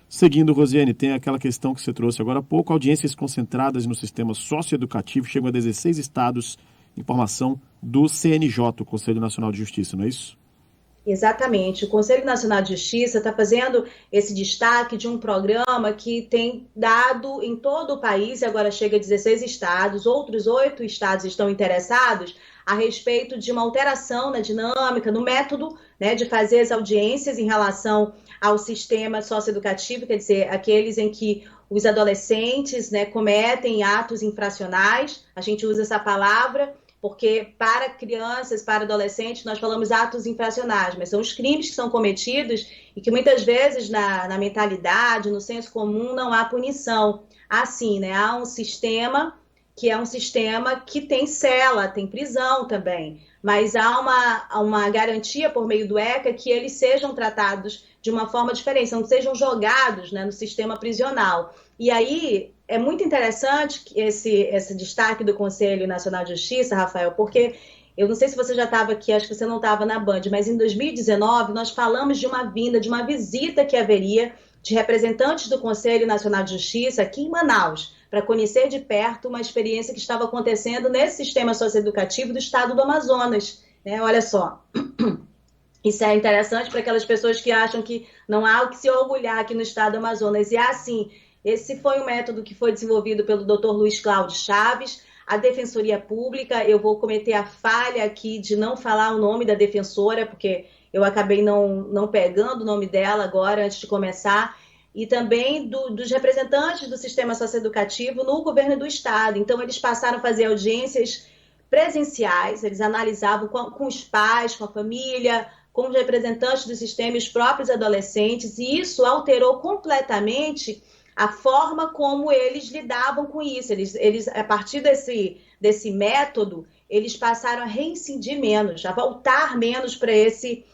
Seguindo, Rosiane, tem aquela questão que você trouxe agora há pouco, audiências concentradas no sistema socioeducativo chegam a 16 estados, informação do CNJ, o Conselho Nacional de Justiça, não é isso? Exatamente. O Conselho Nacional de Justiça está fazendo esse destaque de um programa que tem dado em todo o país, e agora chega a 16 estados, outros 8 estados estão interessados a respeito de uma alteração na dinâmica, no método, né, de fazer as audiências em relação ao sistema socioeducativo, quer dizer, aqueles em que os adolescentes, né, cometem atos infracionais, a gente usa essa palavra, porque para crianças, para adolescentes, nós falamos atos infracionais, mas são os crimes que são cometidos e que muitas vezes na mentalidade, no senso comum, não há punição. Assim, né? Há um sistema que é um sistema que tem cela, tem prisão também, mas há uma garantia por meio do ECA que eles sejam tratados de uma forma diferente, não sejam jogados, né, no sistema prisional. E aí é muito interessante esse destaque do Conselho Nacional de Justiça, Rafael, porque eu não sei se você já estava aqui, acho que você não estava na Band, mas em 2019 nós falamos de uma vinda, de uma visita que haveria de representantes do Conselho Nacional de Justiça aqui em Manaus, para conhecer de perto uma experiência que estava acontecendo nesse sistema socioeducativo do estado do Amazonas. Né? Olha só, isso é interessante para aquelas pessoas que acham que não há o que se orgulhar aqui no estado do Amazonas. E assim, esse foi um método que foi desenvolvido pelo Dr. Luiz Cláudio Chaves, a Defensoria Pública. Eu vou cometer a falha aqui de não falar o nome da defensora, porque eu acabei não pegando o nome dela agora, antes de começar, e também dos representantes do sistema socioeducativo no governo do estado. Então, eles passaram a fazer audiências presenciais, eles analisavam com os pais, com a família, com os representantes do sistema e os próprios adolescentes, e isso alterou completamente a forma como eles lidavam com isso. Eles a partir desse método, eles passaram a reincidir menos, a voltar menos para esse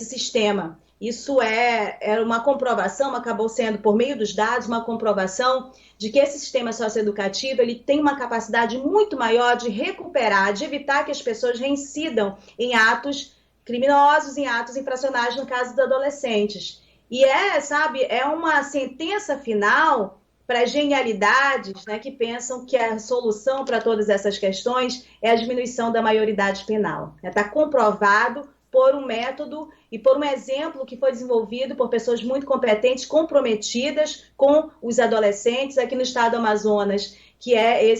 sistema. Isso era uma comprovação, acabou sendo, por meio dos dados, uma comprovação de que esse sistema socioeducativo ele tem uma capacidade muito maior de recuperar, de evitar que as pessoas reincidam em atos criminosos, em atos infracionais, no caso dos adolescentes. E sabe, é uma sentença final para genialidades, né, que pensam que a solução para todas essas questões é a diminuição da maioridade penal. Está comprovado por um método e por um exemplo que foi desenvolvido por pessoas muito competentes, comprometidas com os adolescentes aqui no estado do Amazonas, que é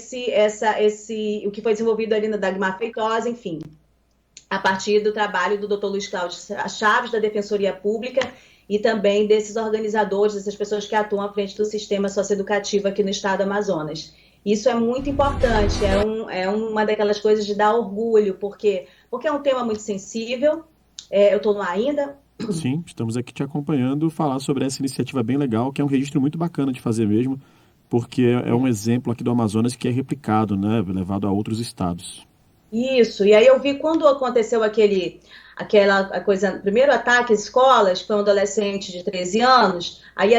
o que foi desenvolvido ali na Dagmar Feitosa, enfim, a partir do trabalho do Dr. Luiz Cláudio Chaves, da Defensoria Pública, e também desses organizadores, dessas pessoas que atuam à frente do sistema socioeducativo aqui no estado do Amazonas. Isso é muito importante, é uma daquelas coisas de dar orgulho, porque é um tema muito sensível. Eu estou no ar ainda? Sim, estamos aqui te acompanhando, falar sobre essa iniciativa bem legal, que é um registro muito bacana de fazer mesmo, porque é um exemplo aqui do Amazonas que é replicado, né, levado a outros estados. Isso, e aí eu vi quando aconteceu aquela coisa, primeiro ataque às escolas, foi um adolescente de 13 anos, aí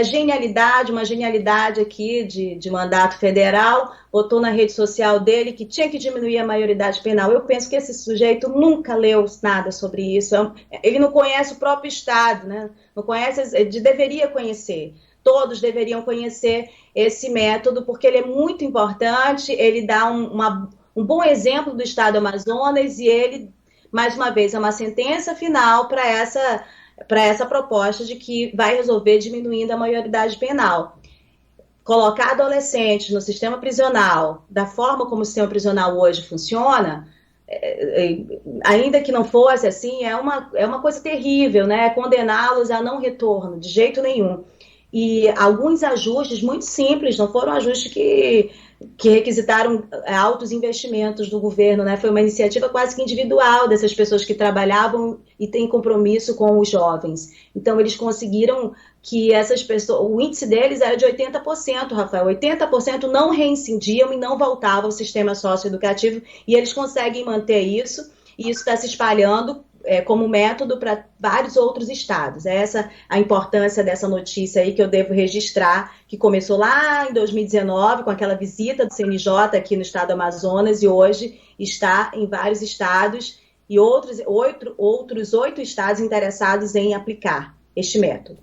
uma genialidade aqui de mandato federal, botou na rede social dele que tinha que diminuir a maioridade penal. Eu penso que esse sujeito nunca leu nada sobre isso, ele não conhece o próprio estado, né? Não conhece, ele deveria conhecer. Todos deveriam conhecer esse método, porque ele é muito importante, ele dá um bom exemplo do estado do Amazonas e ele, mais uma vez, é uma sentença final para essa proposta de que vai resolver diminuindo a maioridade penal. Colocar adolescentes no sistema prisional, da forma como o sistema prisional hoje funciona, ainda que não fosse assim, é uma coisa terrível, né? Condená-los a não retorno, de jeito nenhum. E alguns ajustes muito simples, não foram ajustes que requisitaram altos investimentos do governo, né? Foi uma iniciativa quase que individual dessas pessoas que trabalhavam e têm compromisso com os jovens. Então, eles conseguiram que essas pessoas, o índice deles era de 80%, Rafael, 80% não reincidiam e não voltavam ao sistema socioeducativo, e eles conseguem manter isso, e isso está se espalhando como método para vários outros estados. É essa a importância dessa notícia aí que eu devo registrar, que começou lá em 2019, com aquela visita do CNJ aqui no estado do Amazonas, e hoje está em vários estados e outros 8 estados interessados em aplicar este método.